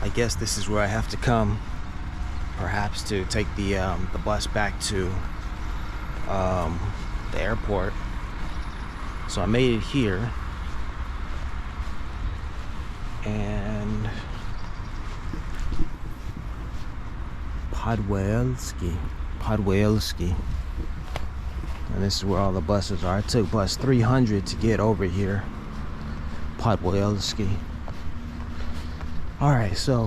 I guess this is where I have to come, perhaps to take the bus back to the airport. So I made it here, and Podwelski, and this is where all the buses are. I took bus 300 to get over here, Podwelski. All right, so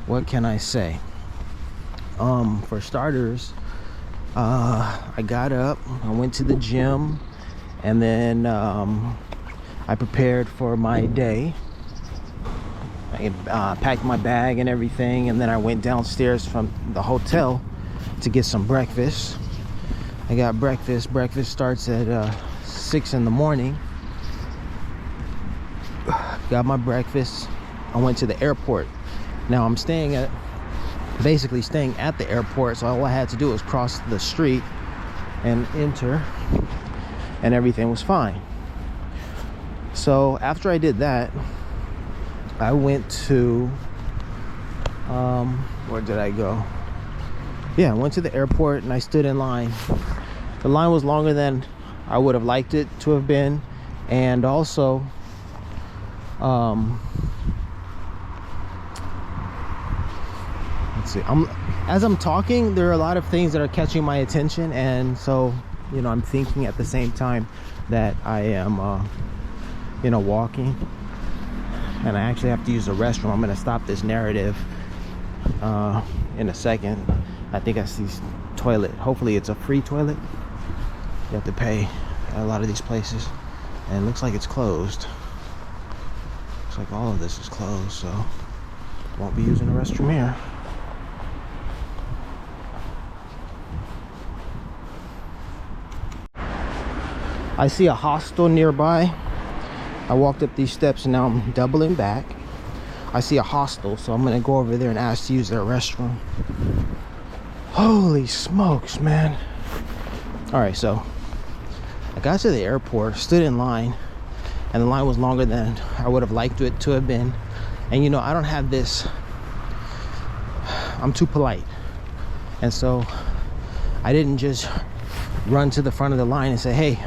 what can I say? For starters, I got up, I went to the gym, and then I prepared for my day. I packed my bag and everything, and then I went downstairs from the hotel to get some breakfast. I got breakfast. Breakfast starts at 6 in the morning. Got my breakfast. I went to the airport. Now I'm basically staying at the airport, so all I had to do was cross the street and enter, and everything was fine. So after I did that, I went to where did I go? Yeah, I went to the airport and I stood in line. The line was longer than I would have liked it to have been, and also let's see, as I'm talking, there are a lot of things that are catching my attention, and so, you know, I'm thinking at the same time that I am you know, walking, and I actually have to use the restroom. I'm going to stop this narrative in a second. I think I see toilet. Hopefully it's a free toilet. You have to pay at a lot of these places, and it looks like it's closed. Looks like all of this is closed, so won't be using the restroom here. I see a hostel nearby. I walked up these steps and now I'm doubling back. I see a hostel, so I'm gonna go over there and ask to use their restroom. Holy smokes, man. All right, so I got to the airport, stood in line, and the line was longer than I would have liked it to have been. And you know, I don't have this, I'm too polite. And so I didn't just run to the front of the line and say, hey,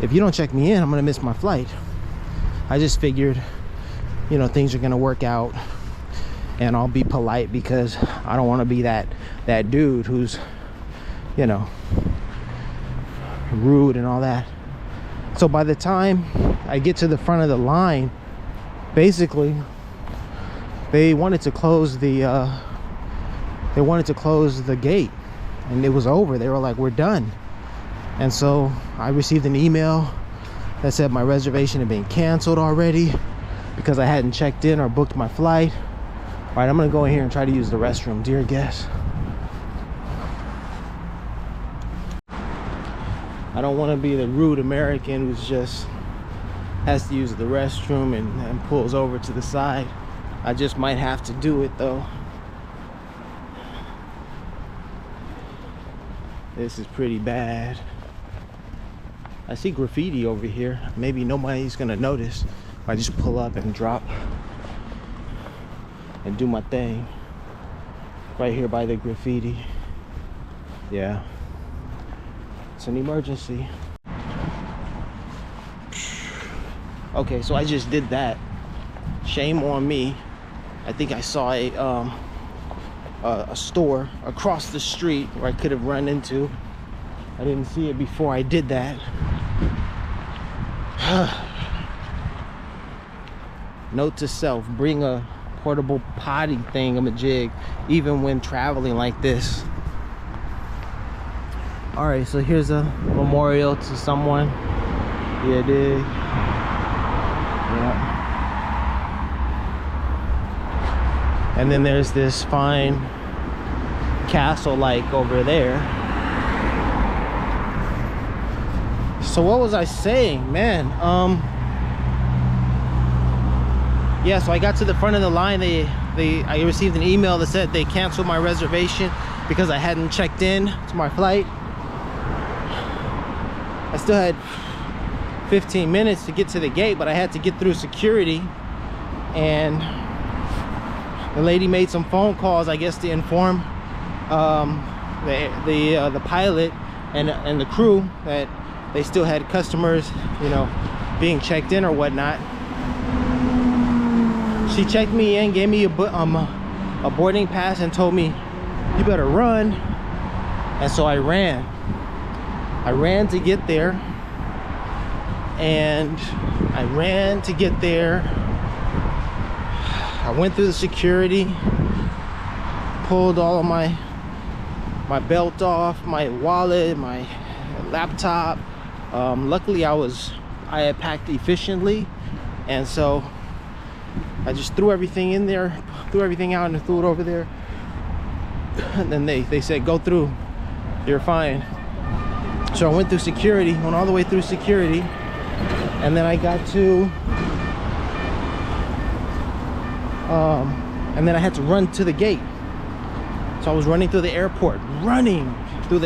if you don't check me in, I'm gonna miss my flight. I just figured, you know, things are gonna work out, and I'll be polite because I don't want to be that dude who's, you know, rude and all that. So by the time I get to the front of the line, basically they wanted to close the gate, and it was over. They were like, we're done. And so I received an email that said my reservation had been canceled already because I hadn't checked in or booked my flight. All right, I'm gonna go in here and try to use the restroom, dear guest. I don't want to be the rude American who's just has to use the restroom and pulls over to the side. I just might have to do it though. This is pretty bad. I see graffiti over here. Maybe nobody's gonna notice if I just pull up and drop and do my thing right here by the graffiti. Yeah, it's an emergency. Okay, so I just did that. Shame on me. I think I saw a store across the street where I could have run into. I didn't see it before I did that. Note to self, bring a portable potty thingamajig even when traveling like this. All right, so here's a memorial to someone. Yeah, dig. Yeah. And then there's this fine castle like over there. So what was I saying, man? Yeah, so I got to the front of the line. I received an email that said they canceled my reservation because I hadn't checked in to my flight. I still had 15 minutes to get to the gate, but I had to get through security, and the lady made some phone calls, I guess, to inform the pilot and the crew that they still had customers, you know, being checked in or whatnot. She checked me in, gave me a boarding pass, and told me, you better run. And so I ran to get there, and I ran to get there. I went through the security, pulled all of my belt off, my wallet, my laptop. Luckily I had packed efficiently, and so I just threw everything in there, threw everything out and threw it over there. And then they said, go through, you're fine. So I went through security, went all the way through security, and then I got to and then I had to run to the gate. So I was running through the airport, running to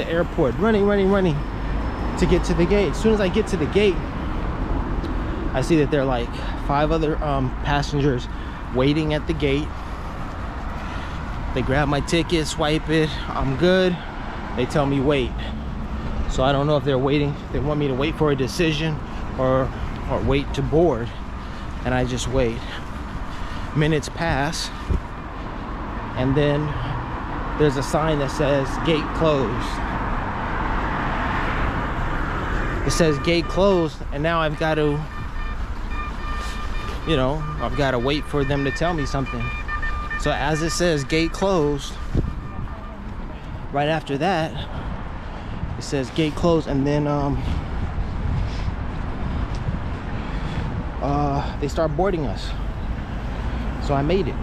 get to the gate. As soon as I get to the gate, I see that there are like 5 other passengers waiting at the gate. They grab my ticket, swipe it, I'm good. They tell me wait. So I don't know if they're waiting, they want me to wait for a decision or wait to board. And I just wait. Minutes pass, and then there's a sign that says gate closed. It says gate closed, and now I've got to, you know, I've got to wait for them to tell me something. So as it says gate closed, right after that it says gate closed, and then they start boarding us. So I made it.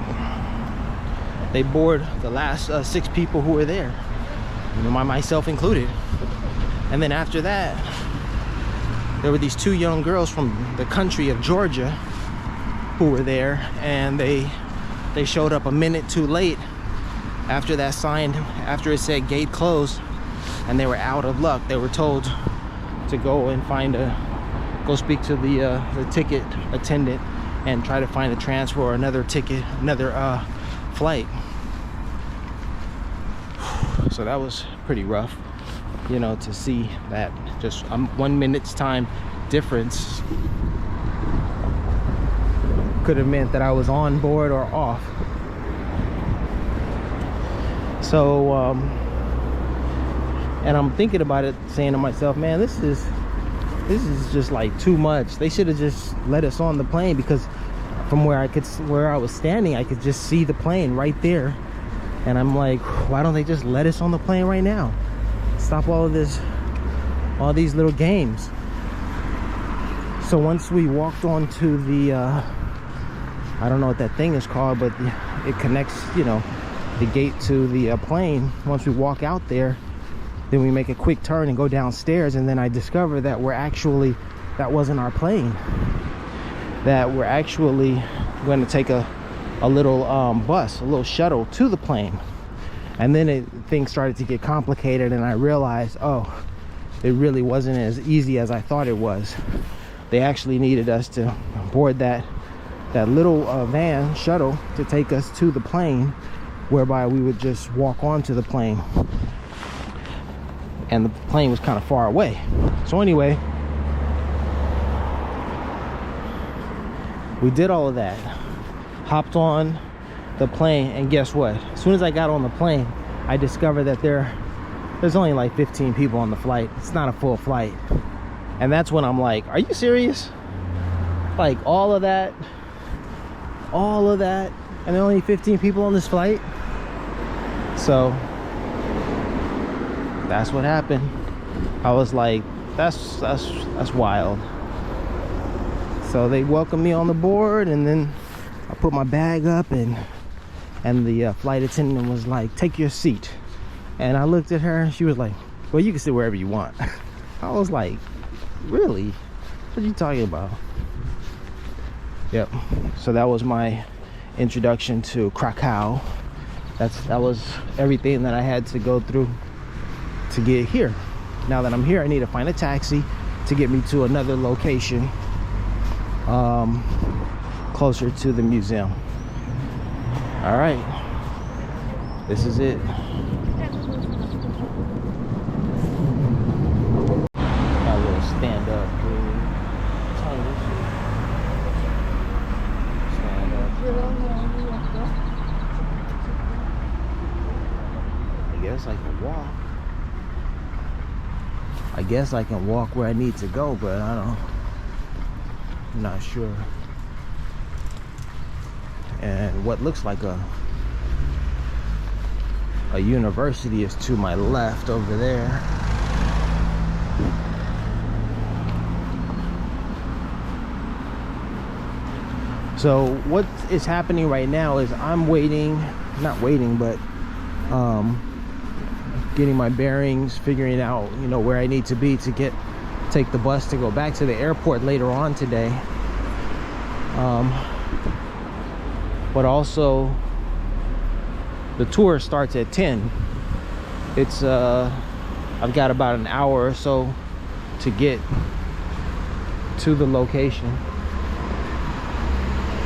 They board the last 6 people who were there, you know, myself included. And then after that, there were these 2 young girls from the country of Georgia who were there, and they showed up a minute too late after that sign, after it said gate closed, and they were out of luck. They were told to go and go speak to the ticket attendant and try to find a transfer or another ticket, another flight. So that was pretty rough, you know, to see that just 1 minute's time difference could have meant that I was on board or off. So and I'm thinking about it, saying to myself, man, this is just like too much. They should have just let us on the plane, because from where I was standing, I could just see the plane right there. And I'm like, why don't they just let us on the plane right now? Stop all these little games. So once we walked onto the I don't know what that thing is called, but it connects, you know, the gate to the plane. Once we walk out there, then we make a quick turn and go downstairs, and then I discover that that wasn't our plane. That we're actually going to take a little bus, a little shuttle to the plane. And then things started to get complicated, and I realized, oh, it really wasn't as easy as I thought it was. They actually needed us to board that little van shuttle to take us to the plane, whereby we would just walk onto the plane. And the plane was kind of far away. So anyway, we did all of that, hopped on the plane, and guess what? As soon as I got on the plane, I discovered that there's only like 15 people on the flight. It's not a full flight. And that's when I'm like, are you serious? Like all of that, and there are only 15 people on this flight? So that's what happened. I was like, that's wild. So they welcomed me on the board, and then I put my bag up, and the flight attendant was like, take your seat. And I looked at her, and she was like, well, you can sit wherever you want. I was like, really? What are you talking about? Yep. So that was my introduction to KraKow. That was everything that I had to go through to get here. Now that I'm here, I need to find a taxi to get me to another location closer to the museum. All right, this is it. Got a little stand up, dude. Stand up. I guess I can walk. I guess I can walk where I need to go, but I'm not sure. And what looks like a university is to my left over there. So what is happening right now is I'm waiting, not waiting, but getting my bearings, figuring out, you know, where I need to be to take the bus to go back to the airport later on today. But also the tour starts at 10. It's I've got about an hour or so to get to the location,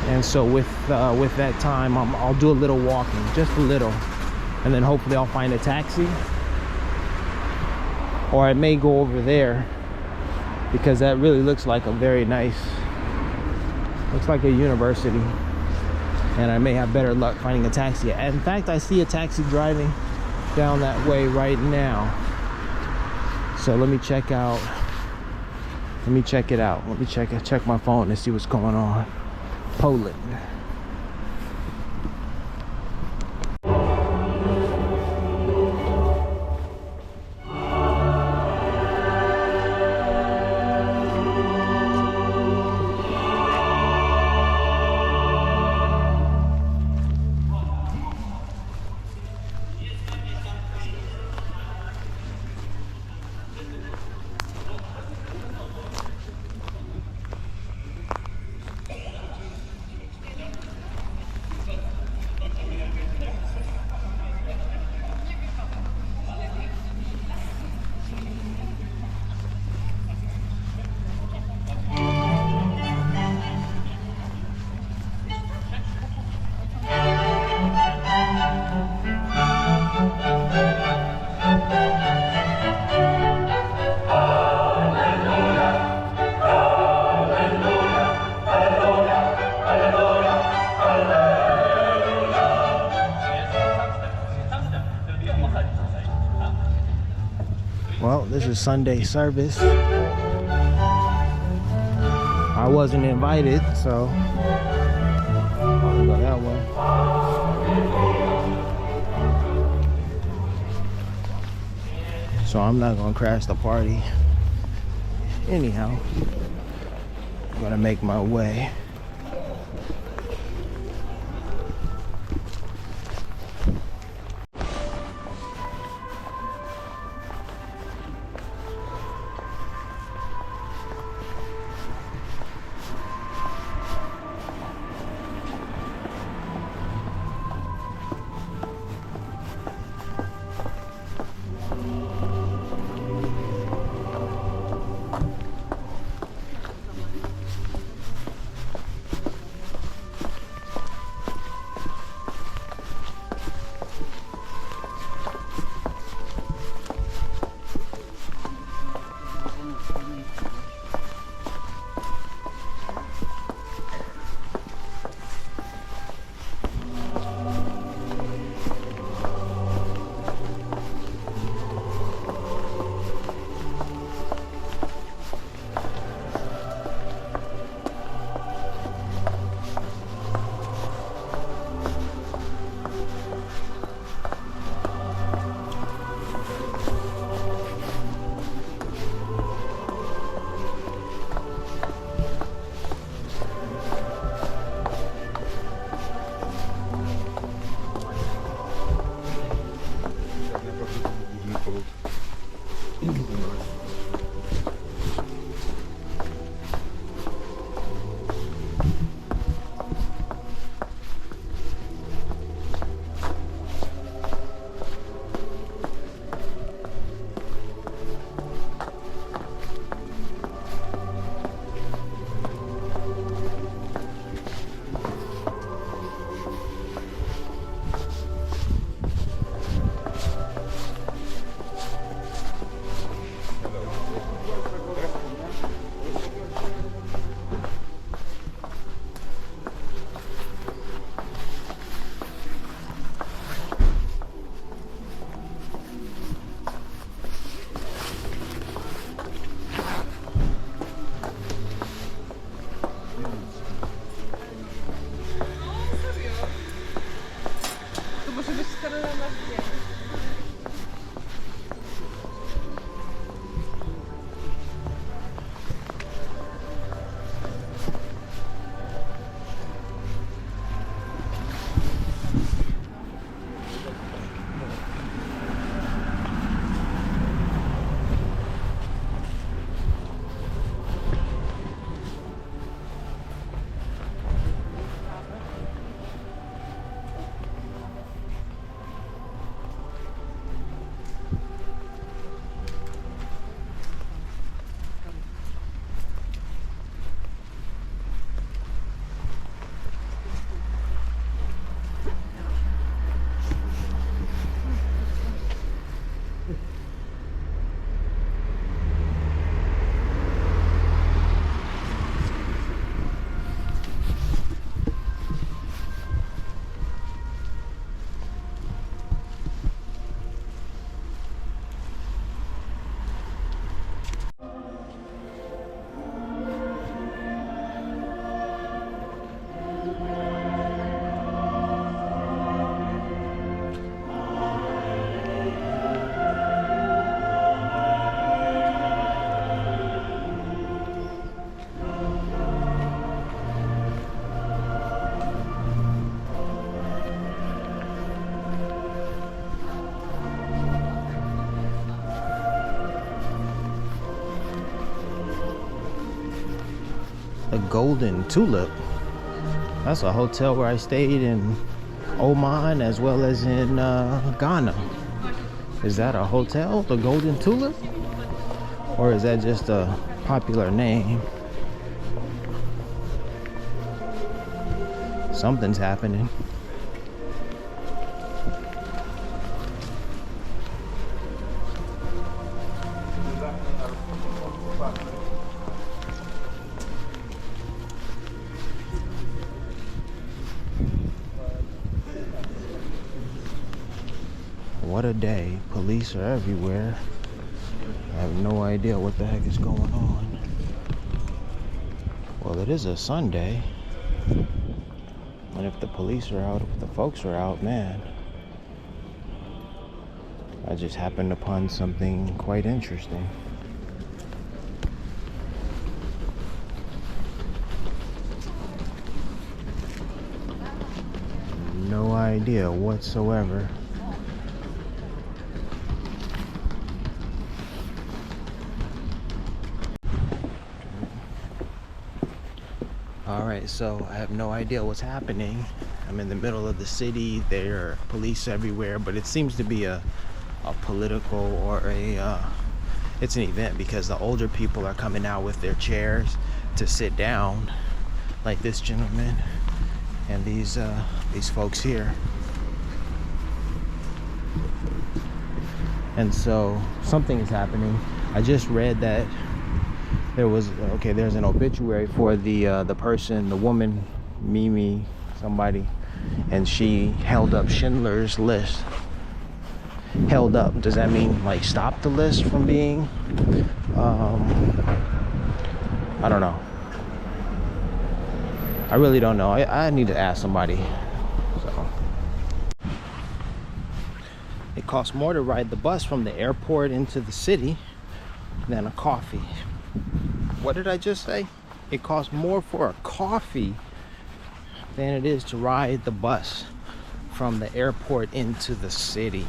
and so with that time I'll do a little walking, just a little, and then hopefully I'll find a taxi, or I may go over there because that really looks like a very nice, looks like a university, and I may have better luck finding a taxi. In fact, I see a taxi driving down that way right now. So let me check it out. Let me check my phone and see what's going on. Poland. Well, this is Sunday service. I wasn't invited, so I'll go that way. So I'm not gonna crash the party. Anyhow, I'm gonna make my way. Golden Tulip. That's a hotel where I stayed in Oman as well as in Ghana. Is that a hotel, the Golden Tulip? Or is that just a popular name? Something's happening. What a day. Police are everywhere. I have no idea what the heck is going on. Well, it is a Sunday. And if the police are out, if the folks are out, man, I just happened upon something quite interesting. No idea whatsoever. Alright, so I have no idea what's happening. I'm in the middle of the city. There are police everywhere, but it seems to be a political or it's an event, because the older people are coming out with their chairs to sit down, like this gentleman and these folks here. And so something is happening. I just read that there's an obituary for the person, the woman, Mimi, somebody, and she held up Schindler's List. Held up, does that mean like stop the list from being, I don't know. I really don't know. I need to ask somebody. So it costs more to ride the bus from the airport into the city than a coffee. What did I just say? It costs more for a coffee than it is to ride the bus from the airport into the city.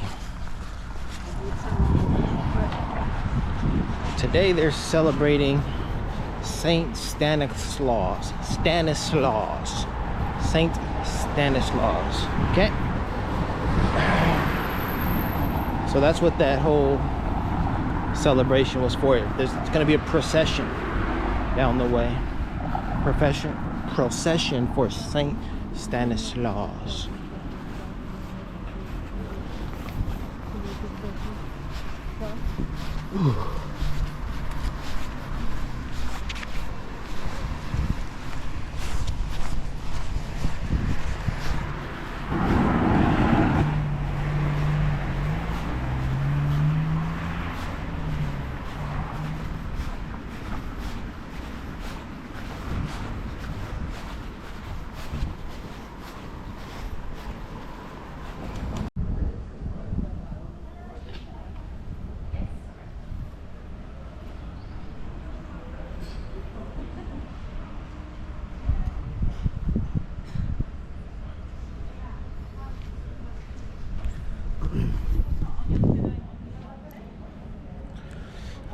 Today they're celebrating Saint Stanislaus. Saint Stanislaus. Okay? So that's what that whole celebration was for. It's going to be a procession down the way. Procession for Saint Stanislaus.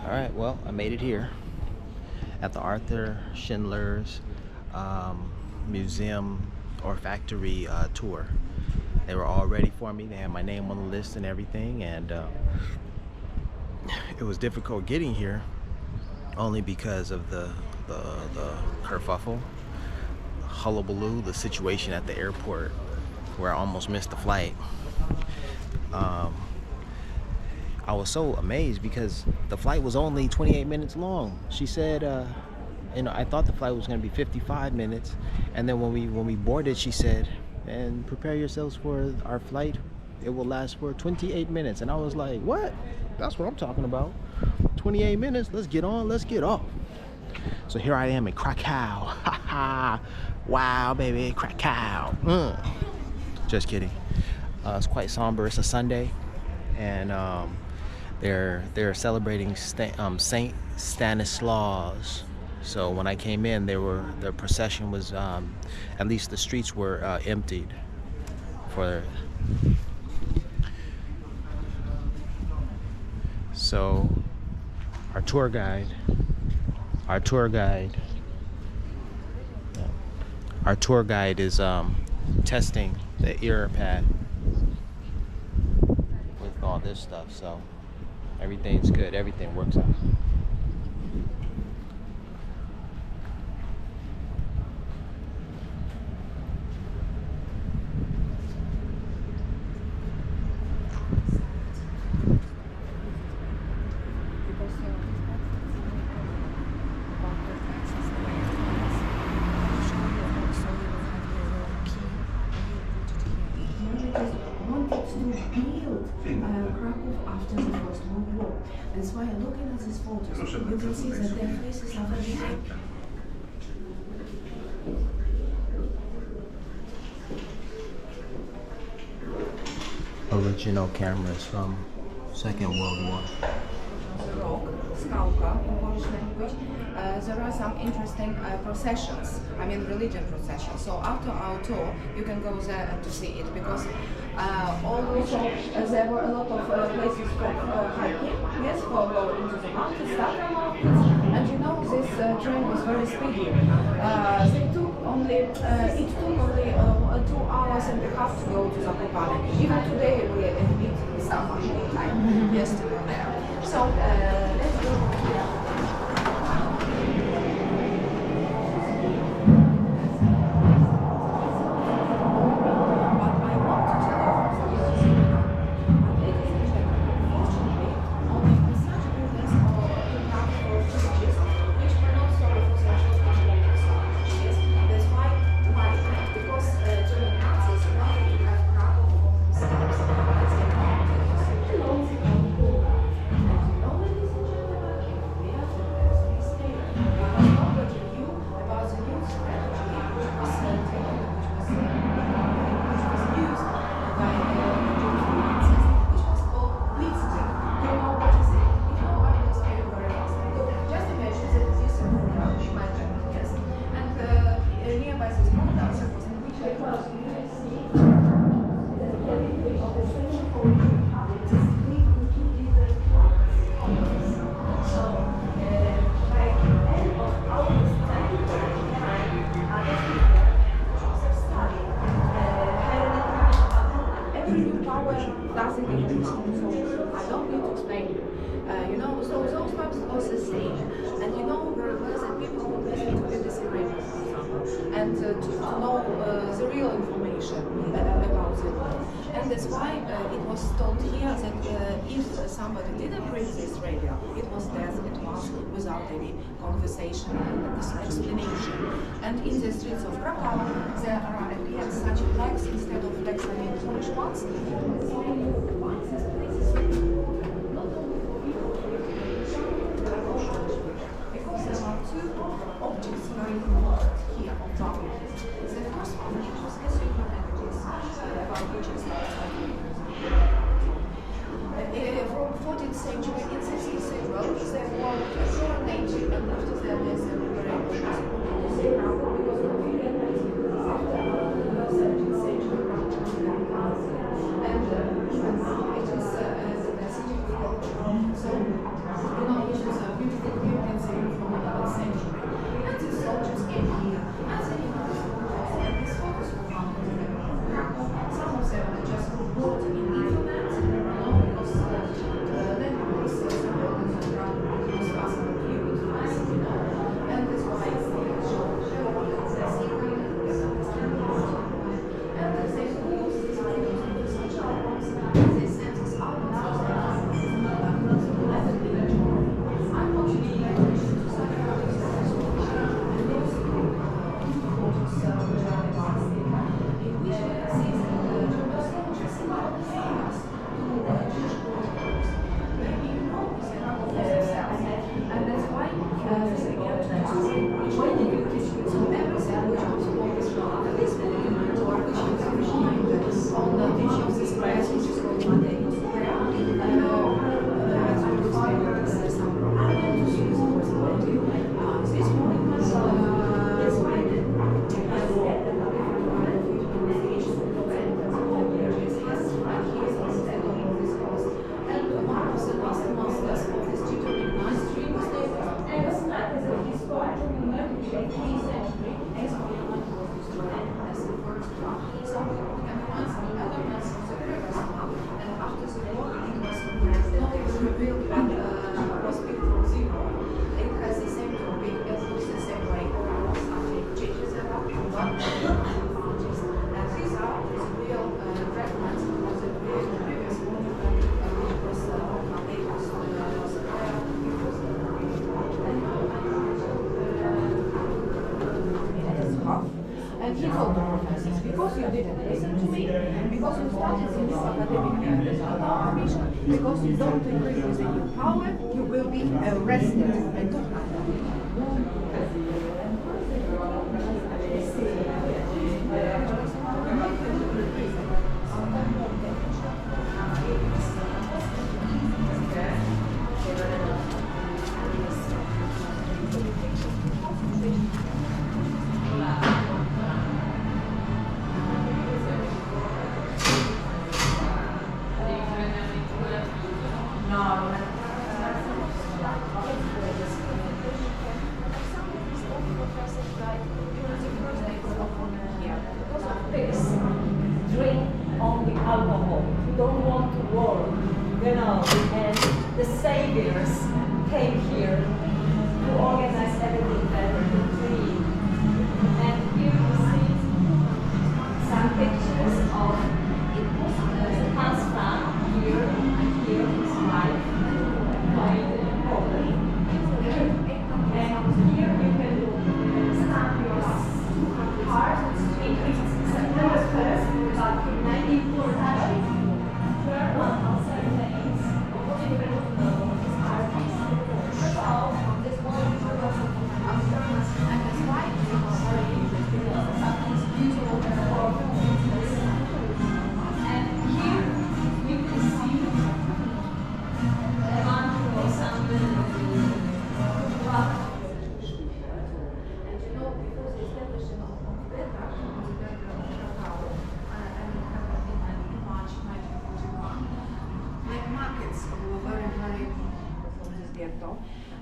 Alright, well, I made it here at the Arthur Schindler's museum or factory tour. They were all ready for me. They had my name on the list and everything, and it was difficult getting here only because of the kerfuffle, hullabaloo, the situation at the airport where I almost missed the flight. I was so amazed because the flight was only 28 minutes long. She said, I thought the flight was going to be 55 minutes, and then when we boarded, she said, "And prepare yourselves for our flight. It will last for 28 minutes." And I was like, "What? That's what I'm talking about. 28 minutes. Let's get on. Let's get off." So here I am in KraKow. Ha ha! Wow, baby, KraKow. Just kidding. It's quite somber. It's a Sunday, and they're celebrating Saint Stanislaus. So when I came in, the procession was at least the streets were emptied for. So our tour guide our tour guide is testing the ear pad with all this stuff, so everything's good, everything works out. KraKow after the First World War. That's why looking at these photos, you can see that their faces are very big. Original cameras from Second World War. The rock, skalka in Polish language. There are some interesting processions, I mean religion processions. So after our tour, you can go there and to see it, because also there were a lot of places for hiking, yes, for going into the mountains, Tatra mountains, and you know this train was very speedy. It took only 2 hours and a half to go to Zakopane. Even today we meet some time, yes, to go there. So let's go. Conversation and this explanation. And in the streets of KraKow, there are appeared such flags instead of flags, I mean Polish ones. Because there are 2 objects very important here on top of this. The first one is Ethiopia energies, about which is from 14th century in this cathedral, they were coronated, and after that there's a liberation because of the after the 17th century and even now it is the city of Florence. So you know it is a beautiful building from the 11th century, and these soldiers came here and they used this photos, and these photos were found in KraKow. Some of them are just And he told the professors, because you didn't listen to me, because you started in this academic year without permission, because you don't agree with the new power, you will be arrested. And took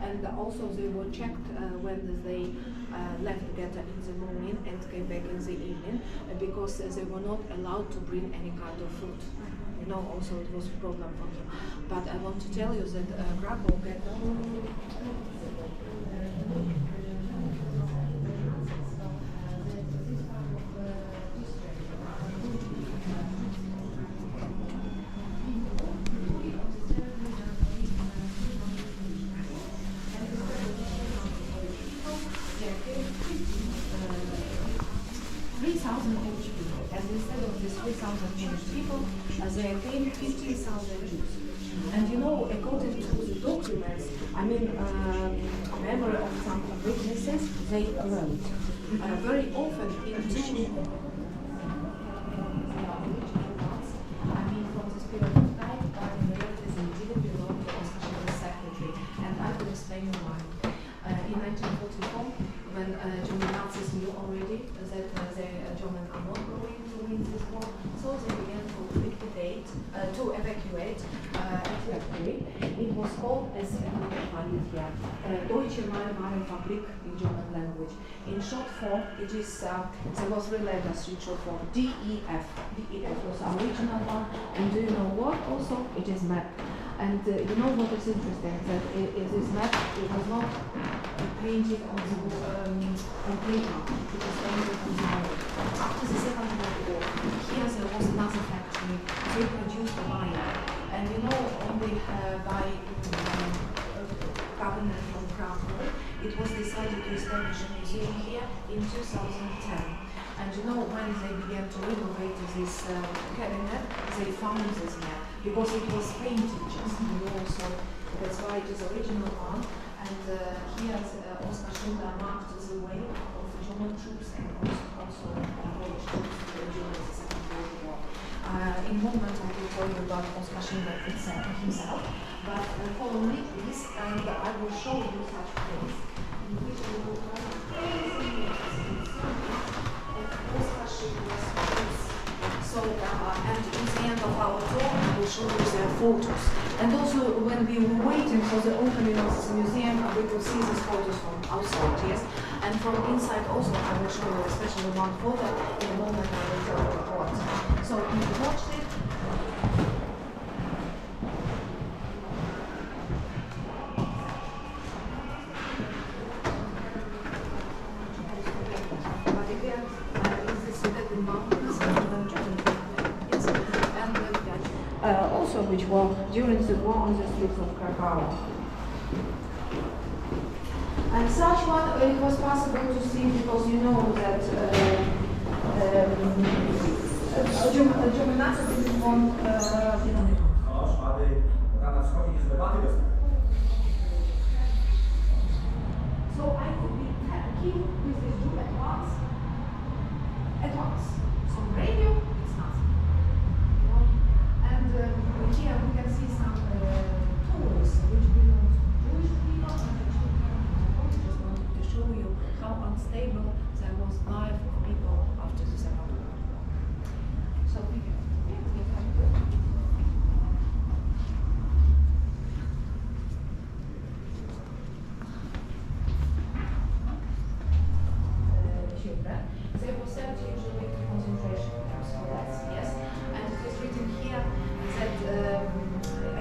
and also they were checked when they left the ghetto in the morning and came back in the evening because they were not allowed to bring any kind of food. You know, also it was a problem for them. But I want to tell you that KraKow ghetto. 3,000 Polish people, and instead of these 3,000 Polish people, there came 15,000 Jews. And you know, according to the documents, I mean, memory of some witnesses, they wrote very often in two. I mean, from this period of time, but in reality, they didn't belong to Ostrog's secretary, and I will explain you why. In 1944, when German Nazis knew already that the German are not going to win this war, so they began to liquidate, to evacuate a factory. It was called as Deutsche Fabrik in German language. In short form, it is there was related in short form DEF. DEF was the original one, and do you know what? Also, it is map. And you know what is interesting? That this map, it was not painted on the paper. It was painted on the wall. After the Second World War, here there was another factory. They produced wine. And you know, only by government from KraKow, it was decided to establish a museum here in 2010. And you know, when they began to renovate this cabinet, they found this map because it was painted just, you know, so that's why it is original one. And here Oskar Schindler marked the way of the German troops and also Polish troops during the Second World War. In a moment I will tell you about Oskar Schindler himself, but follow me please, and I will show you such place in which we will Oskar Schindler's face. So, and in the end of our talk, I will show you their photos. And also, when we were waiting for the opening of this museum, we could see these photos from outside, yes? And from inside also, I will show you especially one photo. In a moment, I will tell you what. So, if you watched it, also which were during the war on the streets of KraKow. And such one, it was possible to see because you know that Dziuminacja to jest on zielony. No, szpady, tam na wschodzie jest debaty bez. So I could be king with this Jew at once. At once. So radio, it's nothing. You know? And here we can see some tools which belong to Jewish people and the children. I just wanted to show you how unstable there was life of people after the Second World War. So we can children. They were sent usually to concentration camps, so that's yes. And it was written here that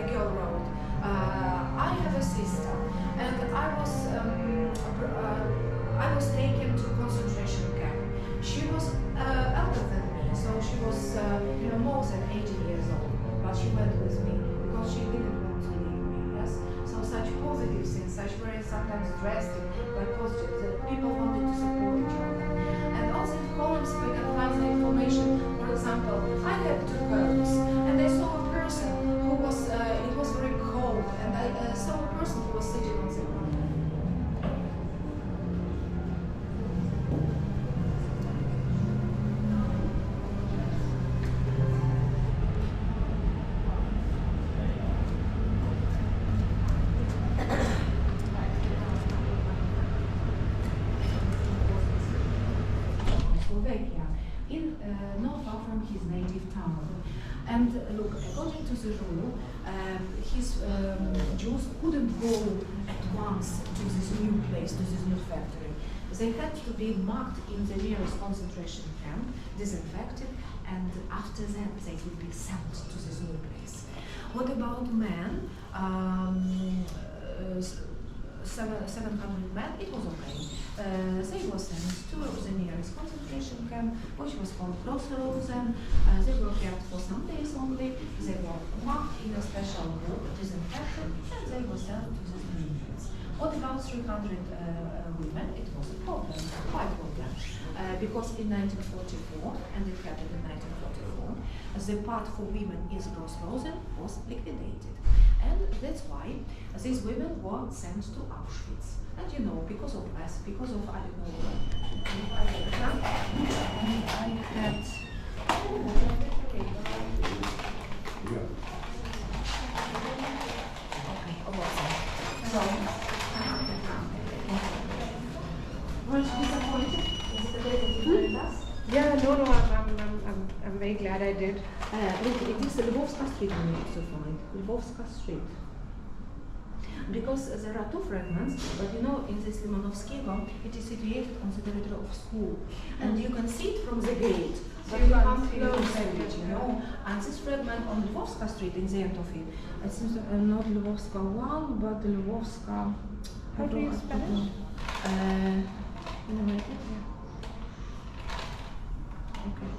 a girl wrote, I have a sister, and I was taken to concentration camp. She was older than me, so she was more than 80 years old, but she went with me because she didn't want to leave me. Yes, so such positive things, such very sometimes drastic, but positive. The people wanted to support each other. And also in columns we can find the information. For example, I had two columns, and I saw a person who was. It was very cold, and I saw a person who was sitting on the ground. Not far from his native town. And look, according to the rule, his Jews couldn't go at once to this new place, to this new factory. They had to be marked in the nearest concentration camp, disinfected, and after that they would be sent to this new place. What about men? 700 men, it was okay. They were sent to the nearest concentration camp, which was called Rosen. They were kept for some days only. They were marked in a special book, disinfected, and they were sent to the new place. What about 300 women? It was a problem, quite a problem, because in 1944, and it happened in 1944, the part for women in Rosen was liquidated. And that's why these women were sent to Auschwitz. And because of us, because of, I don't know, I had... Okay, so... Were you disappointed? Is it the way that you did us? Yeah, no, I'm very glad I did. Look, it is Lvovska Street we need to find. Lvovska Street. Because there are two fragments, but in this Limanovskivo, it is situated on the territory of school. And you can see it from the gate. So but you can't can't see close it, And this fragment on Lvovska Street, in the end of it, it seems not Lvovska 1, but Lvovska... How do you spell it? Okay.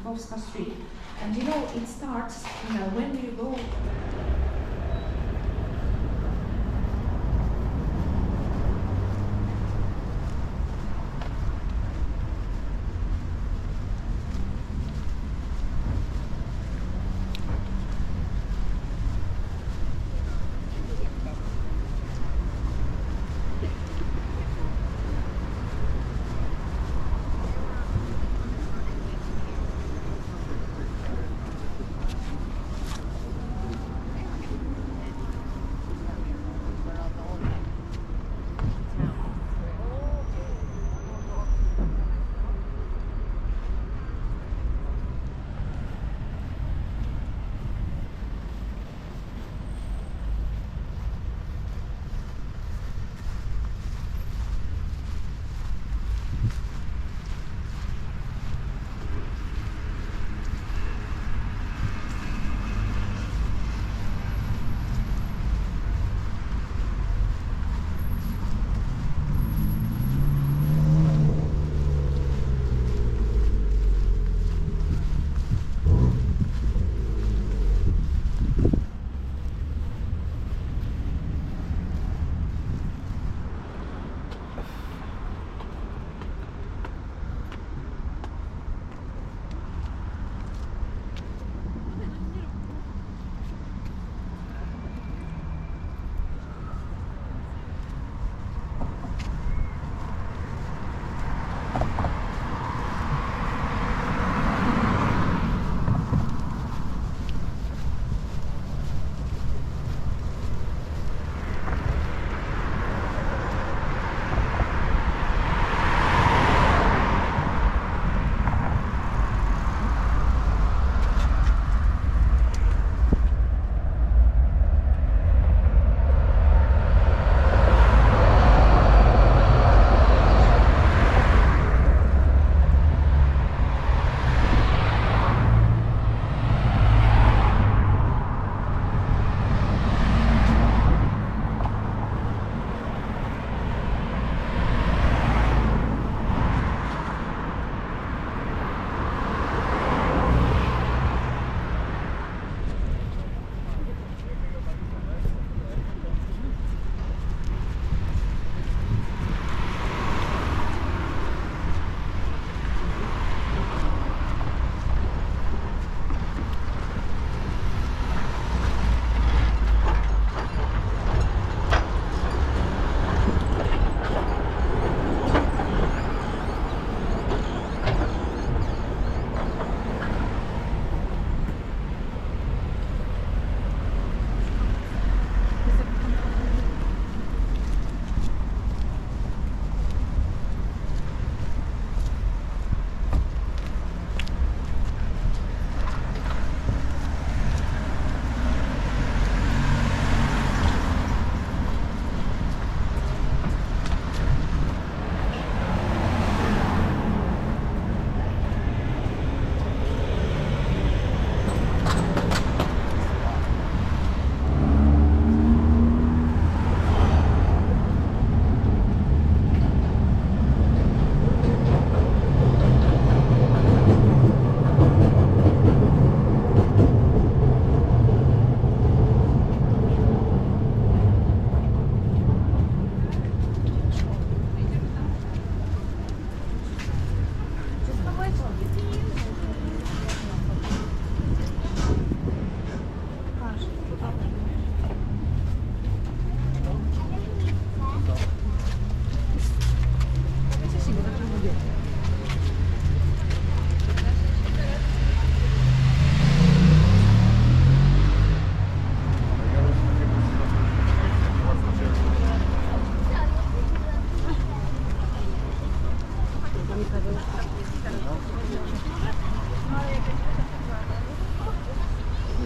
Lvovska Street. And it starts, when you go...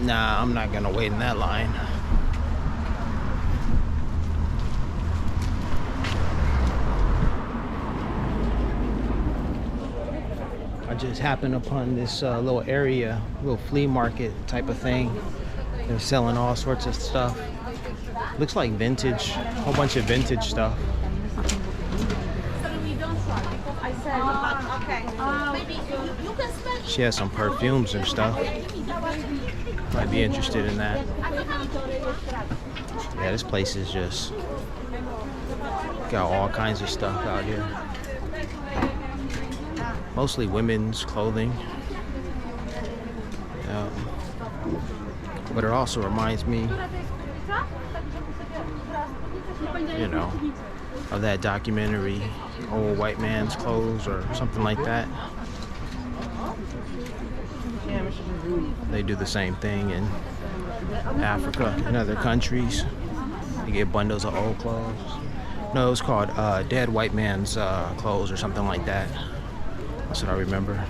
Nah, I'm not gonna wait in that line. I just happened upon this little area, little flea market type of thing. They're selling all sorts of stuff. Looks like vintage, a whole bunch of vintage stuff. She has some perfumes and stuff. Might be interested in that. Yeah, this place is just got all kinds of stuff out here. Mostly women's clothing. But it also reminds me, you know, of that documentary, Old White Man's Clothes or something like that. They do the same thing in Africa and other countries. You get bundles of old clothes. No, it was called Dead White Man's Clothes or something like that. That's what I remember.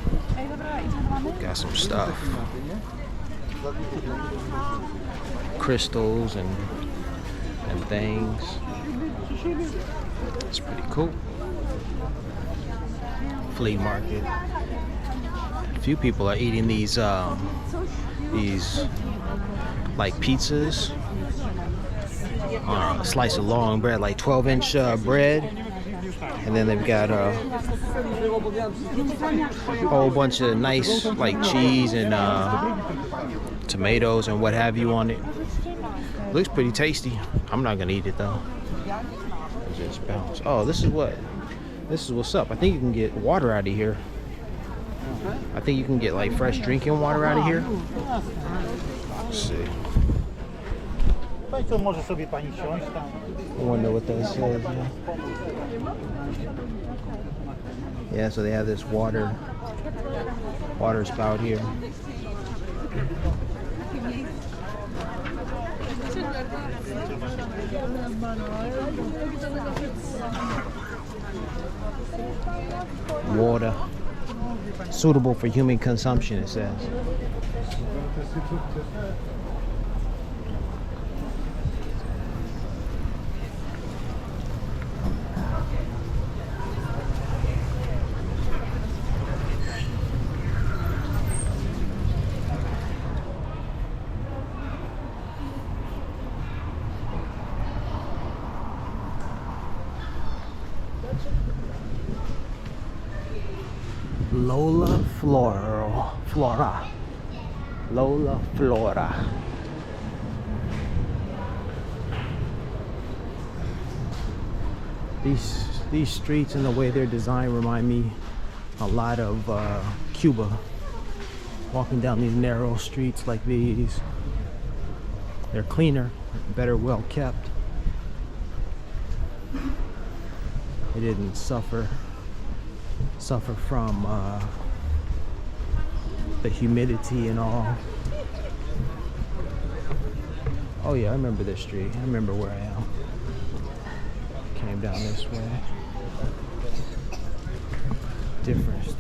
Got some stuff. Crystals and things. It's pretty cool. Flea market. A few people are eating these like pizzas on a slice of long bread, like 12-inch bread, and then they've got a whole bunch of nice like cheese and tomatoes and what have you on it. Looks pretty tasty. I'm not gonna eat it though. Just bounce. Oh, this is what's up. I think you can get water out of here. I think you can get like fresh drinking water out of here. Let's see. I wonder what that says. Yeah, so they have this water spout here. Water suitable for human consumption, it says. Lola Flora. These streets and the way they're designed remind me a lot of Cuba. Walking down these narrow streets like these. They're cleaner, better well kept. They didn't suffer from the humidity and all. Oh yeah, I remember this street. I remember where I am. Came down this way. Different stuff.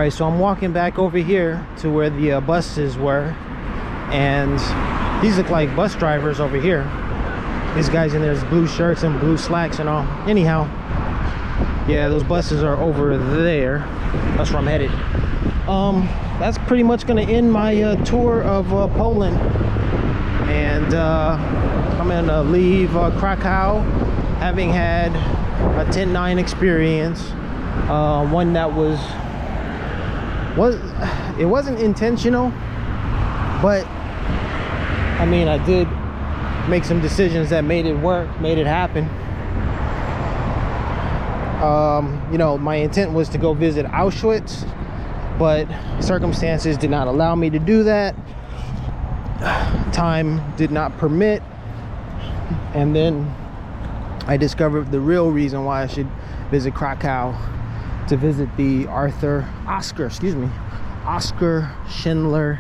right, so I'm walking back over here to where the buses were, and these look like bus drivers over here. These guys in there's blue shirts and blue slacks and all. Anyhow, yeah, those buses are over there. That's where I'm headed. That's pretty much gonna end my tour of Poland, and I'm gonna leave KraKow having had a 10-9 experience, one that it wasn't intentional, but I mean, I did make some decisions that made it work, made it happen. You know, my intent was to go visit Auschwitz, but circumstances did not allow me to do that. Time did not permit. And then I discovered the real reason why I should visit KraKow, to visit the Oscar Schindler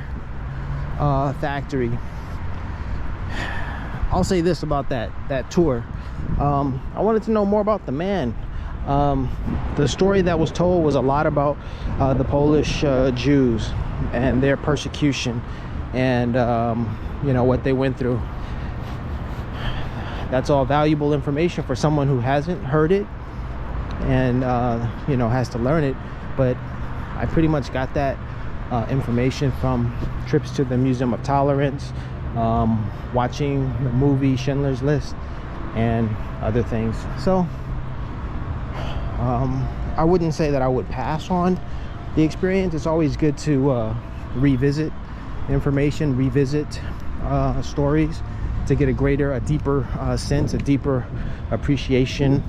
factory. I'll say this about that tour. I wanted to know more about the man. The story that was told was a lot about the Polish Jews and their persecution, and you know, what they went through. That's all valuable information for someone who hasn't heard it and you know, has to learn it. But I pretty much got that information from trips to the Museum of Tolerance, watching the movie Schindler's List, and other things. So I wouldn't say that I would pass on the experience. It's always good to revisit information, revisit stories, to get a deeper sense, a deeper appreciation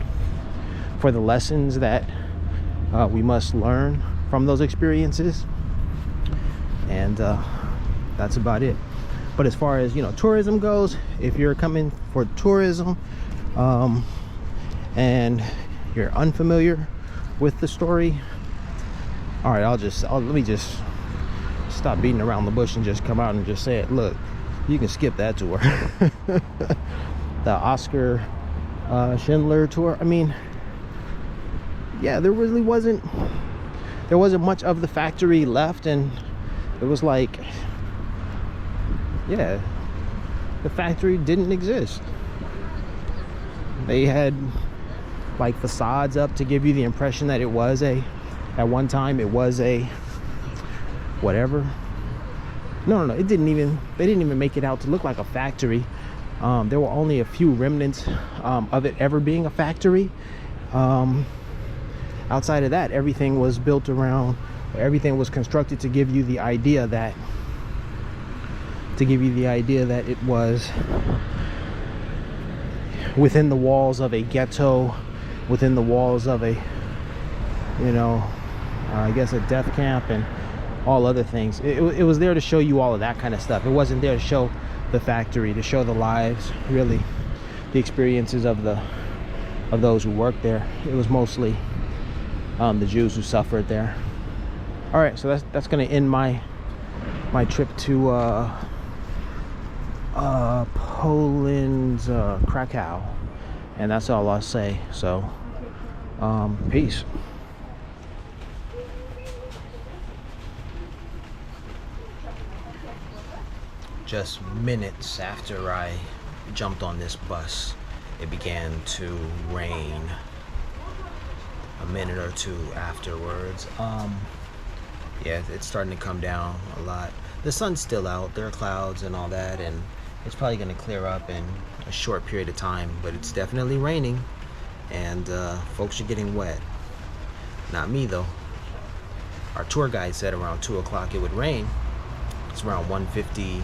for the lessons that we must learn from those experiences. And that's about it. But as far as, you know, tourism goes, if you're coming for tourism and you're unfamiliar with the story, all right, let me just stop beating around the bush and just come out and just say it. Look, you can skip that tour. The Oscar Schindler tour, I mean, yeah, there wasn't much of the factory left, and it was like, yeah, the factory didn't exist. They had like facades up to give you the impression that it was at one time it was a whatever. No, they didn't even make it out to look like a factory. There were only a few remnants of it ever being a factory. Outside of that, everything was constructed to give you the idea that it was within the walls of a ghetto, within the walls of a, you know, I guess a death camp and all other things. It was there to show you all of that kind of stuff. It wasn't there to show the factory, to show the lives, really, the experiences of those who worked there. It was mostly the Jews who suffered there. All right, so that's going to end my trip to Poland's KraKow, and that's all I'll say. So peace. Just minutes after I jumped on this bus, it began to rain. A minute or two afterwards, yeah, it's starting to come down a lot. The sun's still out, there are clouds and all that, and it's probably going to clear up in a short period of time, but it's definitely raining, and folks are getting wet. Not me though. Our tour guide said around 2 o'clock it would rain. It's around 1:50.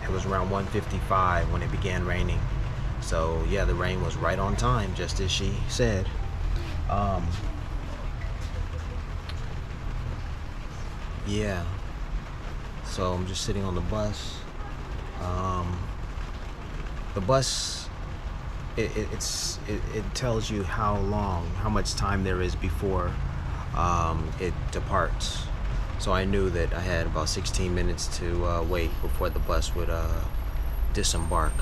It was around 1:55 when it began raining. So yeah, the rain was right on time, just as she said. Yeah, so I'm just sitting on the bus. The bus, it tells you how much time there is before it departs. So I knew that I had about 16 minutes to wait before the bus would disembark.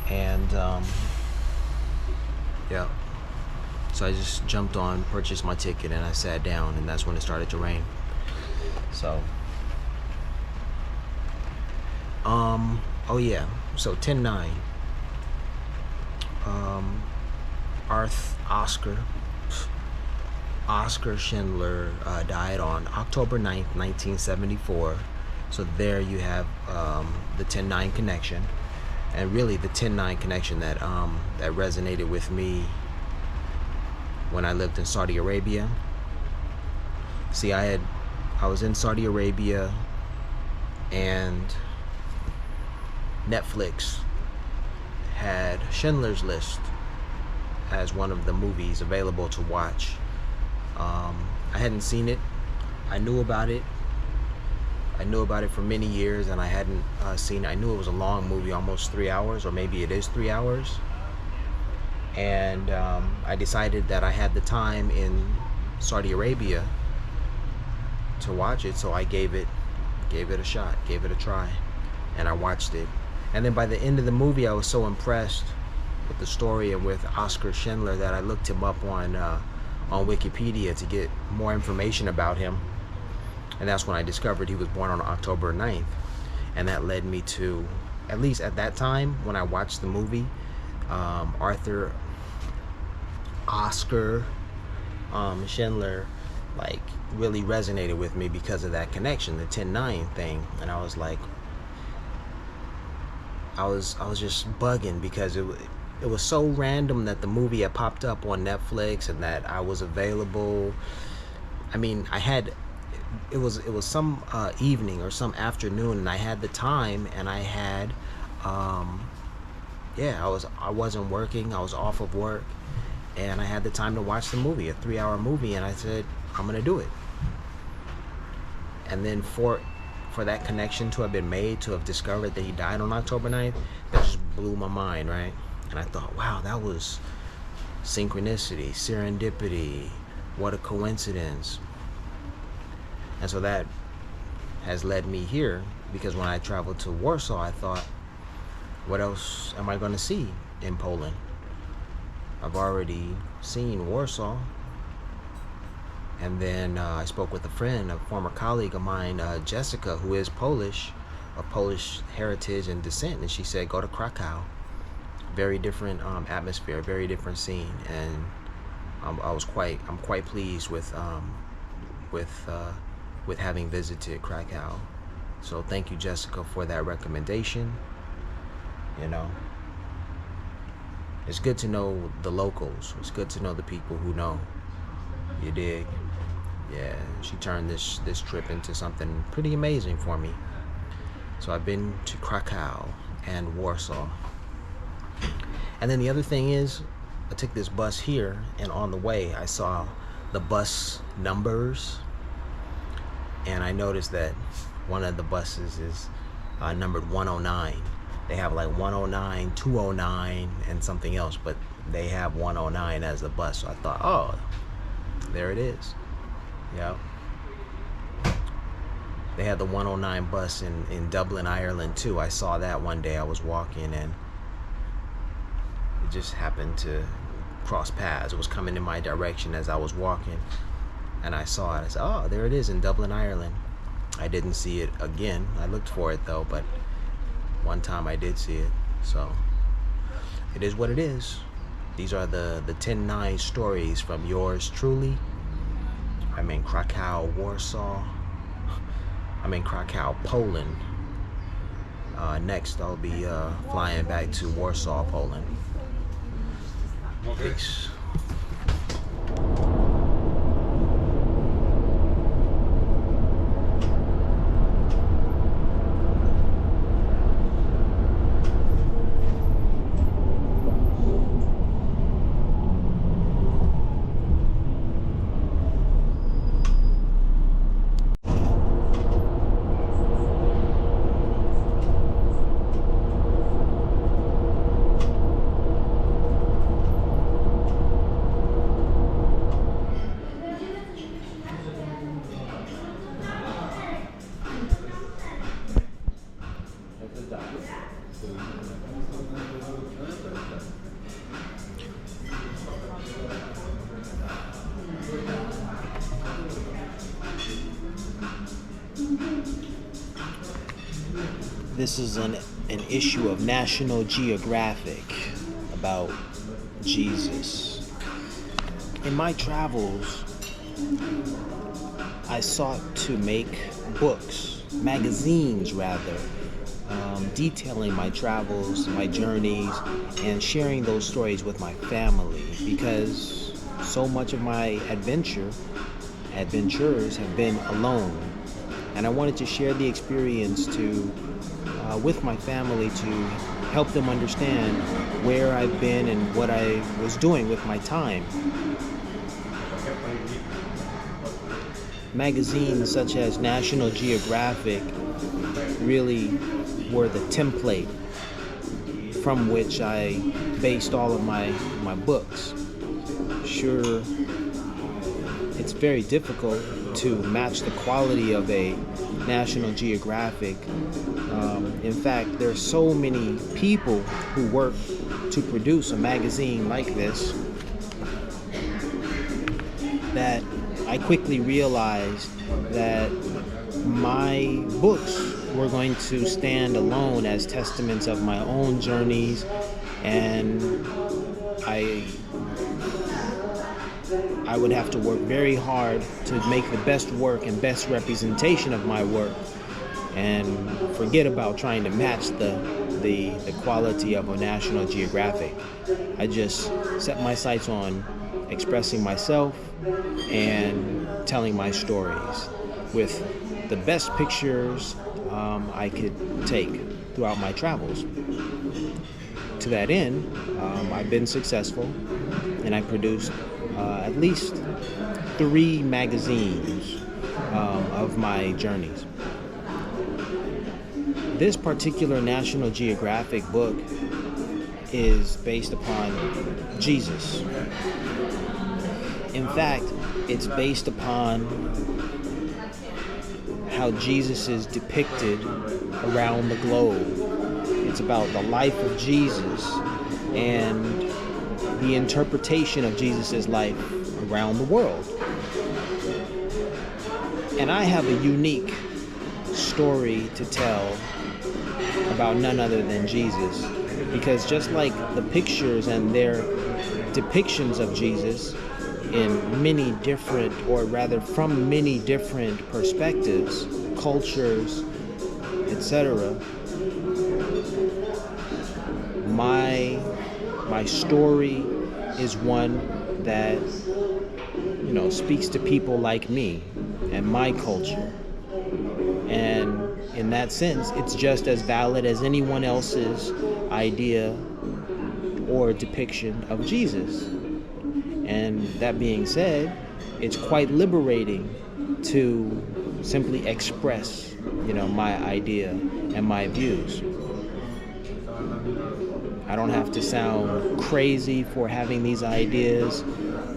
And yeah, So I just jumped on, purchased my ticket, and I sat down, and that's when it started to rain. So, oh yeah, so 10-9. Oscar Schindler died on October 9th, 1974. So there you have the 10-9 connection, and really the 10-9 connection that resonated with me when I lived in Saudi Arabia. See, I was in Saudi Arabia, and Netflix had Schindler's List as one of the movies available to watch. I hadn't seen it. I knew about it. I knew about it for many years, and I hadn't seen it. I knew it was a long movie, almost 3 hours, or maybe it is 3 hours. And I decided that I had the time in Saudi Arabia to watch it, so I gave it a shot, gave it a try, and I watched it. And then by the end of the movie, I was so impressed with the story and with Oscar Schindler that I looked him up on Wikipedia to get more information about him. And that's when I discovered he was born on October 9th. And that led me to, at least at that time when I watched the movie, Oscar Schindler, like, really resonated with me because of that connection, the 10-9 thing. And I was like, I was just bugging because it was so random that the movie had popped up on Netflix and that I was available. I mean, it was some evening or some afternoon, and I had the time, and I had I wasn't working, I was off of work, and I had the time to watch the movie, a 3-hour movie, and I said, I'm gonna do it. And then for that connection to have been made, to have discovered that he died on October 9th, that just blew my mind, right? And I thought, wow, that was synchronicity, serendipity, what a coincidence. And so that has led me here, because when I traveled to Warsaw, I thought, what else am I going to see in Poland? I've already seen Warsaw. And then I spoke with a friend, a former colleague of mine, Jessica, who is Polish, of Polish heritage and descent, and she said, go to KraKow. Very different atmosphere, very different scene, and I'm quite pleased with having visited KraKow. So thank you, Jessica, for that recommendation. You know, it's good to know the locals. It's good to know the people who know. You dig? Yeah, she turned this trip into something pretty amazing for me. So I've been to KraKow and Warsaw. And then the other thing is, I took this bus here, and on the way I saw the bus numbers, and I noticed that one of the buses is numbered 109. They have like 109, 209, and something else, but they have 109 as the bus. So I thought, oh, there it is. Yeah. They had the 109 bus in Dublin, Ireland too. I saw that one day. I was walking, and it just happened to cross paths. It was coming in my direction as I was walking, and I saw it. I said, oh, there it is in Dublin, Ireland. I didn't see it again. I looked for it though, but one time I did see it. So it is what it is. These are the 10-9 stories from yours truly. I'm in KraKow, Warsaw. I'm in KraKow, Poland. Next, I'll be flying back to Warsaw, Poland. Peace. This is an issue of National Geographic about Jesus. In my travels, I sought to make books, magazines rather, detailing my travels, my journeys, and sharing those stories with my family, because so much of my adventures have been alone, and I wanted to share the experience with my family to help them understand where I've been and what I was doing with my time. Magazines such as National Geographic really were the template from which I based all of my books. Sure, it's very difficult to match the quality of a National Geographic. In fact, there are so many people who work to produce a magazine like this that I quickly realized that my books were going to stand alone as testaments of my own journeys, and I would have to work very hard to make the best work and best representation of my work, and forget about trying to match the quality of a National Geographic. I just set my sights on expressing myself and telling my stories with the best pictures I could take throughout my travels. To that end, I've been successful, and I produced at least 3 magazines of my journeys. This particular National Geographic book is based upon Jesus. In fact, it's based upon how Jesus is depicted around the globe. It's about the life of Jesus and the interpretation of Jesus' life around the world. And I have a unique story to tell about none other than Jesus, because just like the pictures and their depictions of Jesus in many different, or rather from many different perspectives, cultures, etc., my story is one that, speaks to people like me and my culture. And in that sense, it's just as valid as anyone else's idea or depiction of Jesus. And that being said, it's quite liberating to simply express, my idea and my views. I don't have to sound crazy for having these ideas.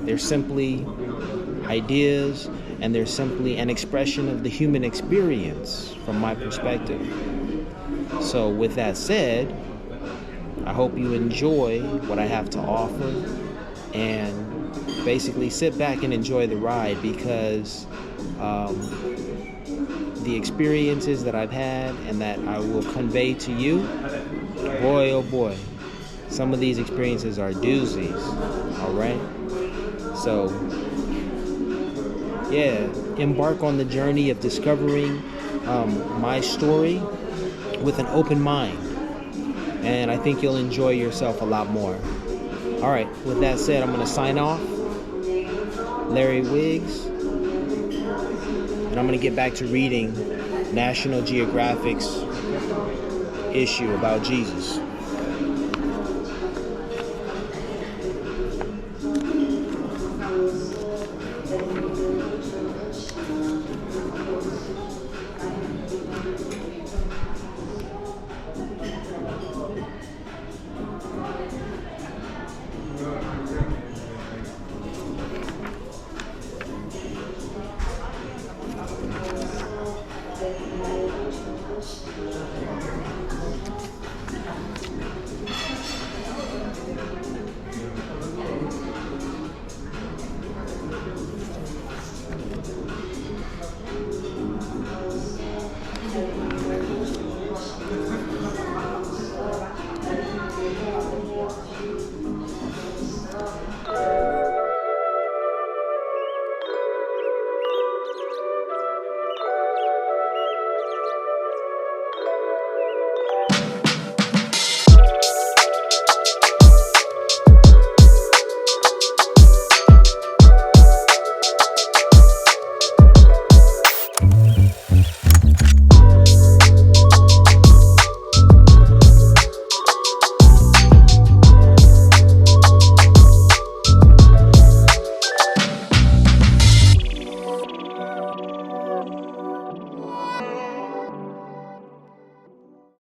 They're simply ideas, and they're simply an expression of the human experience from my perspective. So with that said, I hope you enjoy what I have to offer, and basically sit back and enjoy the ride, because the experiences that I've had and that I will convey to you, boy oh boy, some of these experiences are doozies. All right, so yeah, embark on the journey of discovering my story with an open mind, and I think you'll enjoy yourself a lot more. All right, with that said, I'm going to sign off. Larry Wiggs, and I'm going to get back to reading National Geographic's issue about Jesus.